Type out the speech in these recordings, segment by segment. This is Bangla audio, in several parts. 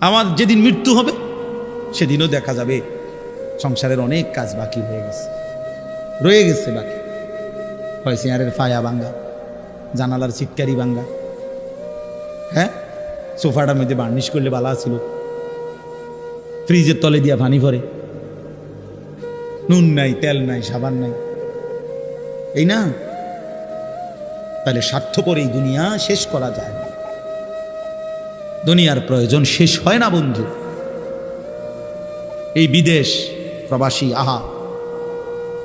আমার যেদিন মৃত্যু হবে সেদিনও দেখা যাবে সংসারের অনেক কাজ বাকি রয়ে গেছে বাকি। হয় চেয়ারের ফায়া ভাঙ্গা, জানালার চিটকারি ভাঙ্গা, হ্যাঁ সোফাটার মধ্যে বার্নিশ করলে বালা ছিল, ফ্রিজের তলে দিয়া পানি ভরে, নুন নাই, তেল নাই, সাবান নাই, এই না? তাহলে স্বার্থপর এই দুনিয়া শেষ করা যায় না। দুনিয়ার প্রয়োজন শেষ হয় না বন্ধু। এই বিদেশ প্রবাসী, আহা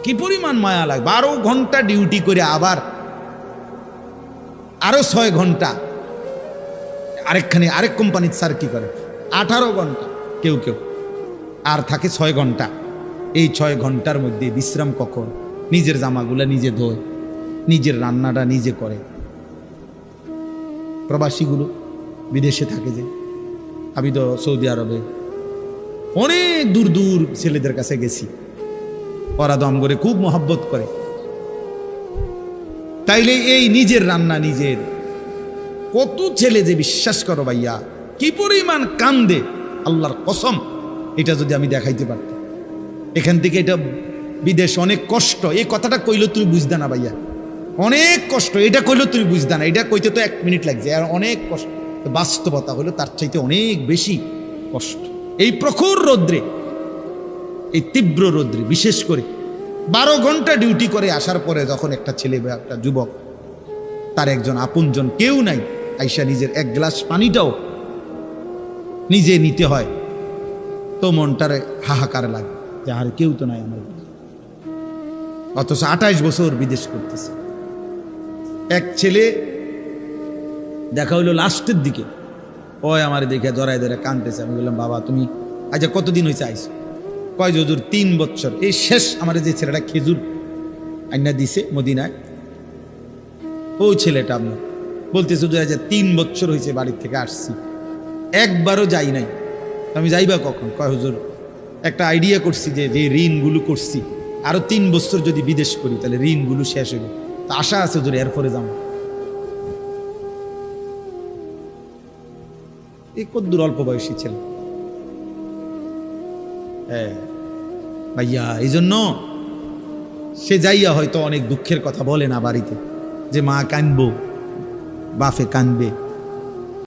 কি পরিমাণ মায়া লাগে। 12 ঘন্টা ডিউটি করে আবার আরো 6 ঘন্টা আরেক কোম্পানির স্যার কি করে 18 ঘন্টা, কেউ আর থাকে 6 ঘন্টা। এই 6 ঘন্টার মধ্যে বিশ্রাম কখন? নিজের জামাগুলা নিজে ধোয়, নিজের রান্নাটা নিজে করে। প্রবাসীগুলো বিদেশে থাকে, যে আমি তো সৌদি আরবে অনেক দূর দূর ছেলেদের কাছে গেছি, ওরা দম করে খুব মহব্বত করে। তাইলে এই নিজের রান্না নিজের, কত ছেলে যে বিশ্বাস করো ভাইয়া কি পরিমাণ কান্দে, আল্লাহর কসম। এটা যদি আমি দেখাইতে পারতাম। এখান থেকে এটা বিদেশ অনেক কষ্ট, এই কথাটা কইলে তুমি বুঝদা না ভাইয়া, অনেক কষ্ট। এটা কইলে তুমি বুঝদা না, এটা কইতে তো 1 মিনিট লাগছে, আর অনেক কষ্ট। বাস্তবতা হলো তার চাইতে অনেক বেশি কষ্ট। এই প্রখর রৌদ্রে, এই তীব্র রৌদ্রে, বিশেষ করে 12 ঘন্টা ডিউটি করে আসার পরে যখন একটা ছেলে বা একটা যুবক, তার একজন আপনজন কেউ নাই, আইসা নিজের 1 গ্লাস পানিটাও নিজে নিতে হয়, তো মনটারে হাহাকার লাগে যে আর কেউ তো নাই আমার। অথচ 28 বছর বিদেশ করতেছে। এক ছেলে দেখা হইলো লাস্টের দিকে, ওই আমার দেখে জড়াই ধরে কাঁদতেছে। আমি বললাম, বাবা তুমি আচ্ছা কতদিন হয়েছে আইসো? কয় হুজুর 3 বছর। এই শেষ আমার যে ছেলেটা খেজুর আইনা দিছে মদিনায়, ওই ছেলেটা আমি বলতেছে যে আচ্ছা 3 বছর হয়েছে বাড়ির থেকে আসছি, একবারও যাই নাই। আমি যাইবা কখন? কয় হুজুর একটা আইডিয়া করছি যে ঋণগুলো করছি, আরো 3 বছর যদি বিদেশ করি তাহলে ঋণগুলো শেষ হইব, তা আশা আছে হুজুর এরপরে যাবো। এই কদ্দুর অল্প বয়সী ছেলে। হ্যাঁ ভাইয়া, এই জন্য সে যাইয়া হয়তো অনেক দুঃখের কথা বলে না বাড়িতে, যে মা কানবো, বাপে কানবে,